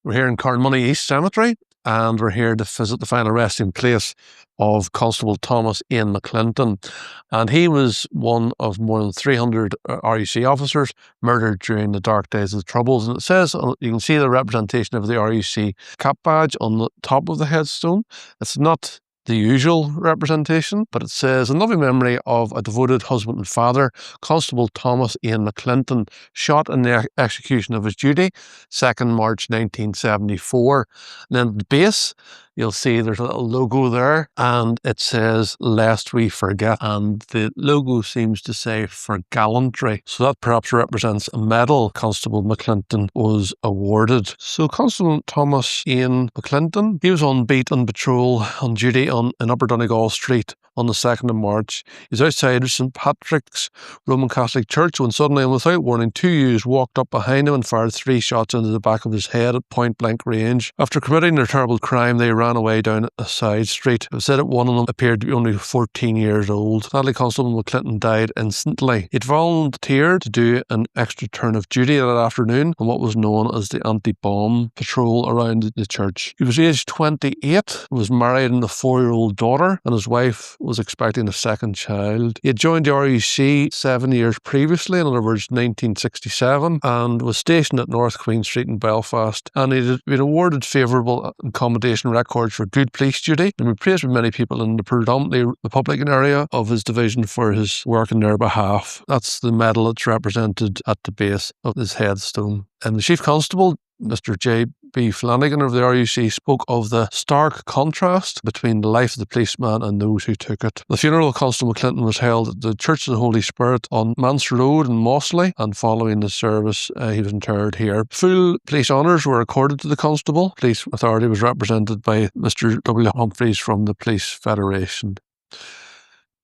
We're here in Carnmoney East Cemetery, and we're here to visit the final resting place of Constable Thomas Ian McClinton. And he was one of more than 300 RUC officers murdered during the dark days of the Troubles. And it says, you can see the representation of the RUC cap badge on the top of the headstone. It's not the usual representation, but it says, in loving memory of a devoted husband and father, Constable Thomas Ian McClinton, shot in the execution of his duty, 2nd March 1974. And then at the base, you'll see there's a little logo there, and it says, lest we forget. And the logo seems to say, for gallantry. So that perhaps represents a medal Constable McClinton was awarded. So Constable Thomas Ian McClinton, he was on beat on patrol on duty in Upper Donegall Street on the 2nd of March. He's outside St. Patrick's Roman Catholic Church when suddenly and without warning, 2 youths walked up behind him and fired 3 shots into the back of his head at point-blank range. After committing their terrible crime, they ran away down a side street. It was said that one of them appeared to be only 14 years old. Sadly, Constable McClinton died instantly. He'd volunteered to do an extra turn of duty that afternoon on what was known as the anti-bomb patrol around the church. He was aged 28, was married and a 4-year-old daughter, and his wife was expecting a second child. He had joined the RUC 7 years previously, in other words 1967, and was stationed at North Queen Street in Belfast, and he had been awarded favourable accommodation records for good police duty, and was praised by many people in the predominantly Republican area of his division for his work in their behalf. That's the medal that's represented at the base of his headstone. And the Chief Constable, Mr. J.B. Flanagan of the RUC, spoke of the stark contrast between the life of the policeman and those who took it. The funeral of Constable McClinton was held at the Church of the Holy Spirit on Manse Road in Mossley, and following the service, he was interred here. Full police honours were accorded to the Constable. Police authority was represented by Mr. W. Humphreys from the Police Federation.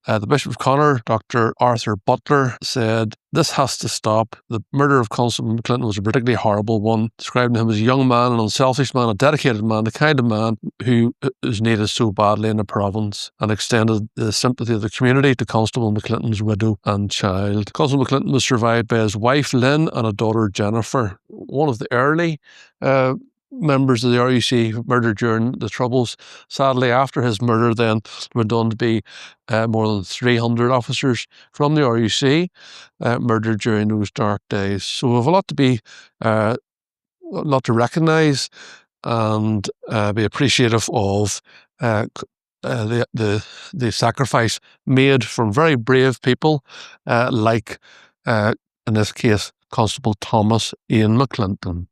The Bishop of Connor, Dr. Arthur Butler, said, "This has to stop. The murder of Constable McClinton was a particularly horrible one, describing him as a young man, an unselfish man, a dedicated man, the kind of man who is needed so badly in the province," and extended the sympathy of the community to Constable McClinton's widow and child. Constable McClinton was survived by his wife, Lynn, and a daughter, Jennifer. One of the early members of the RUC murdered during the Troubles. Sadly, after his murder, then went on to be more than 300 officers from the RUC murdered during those dark days. So we have a lot to recognise and be appreciative of the sacrifice made from very brave people like, in this case, Constable Thomas Ian McClinton.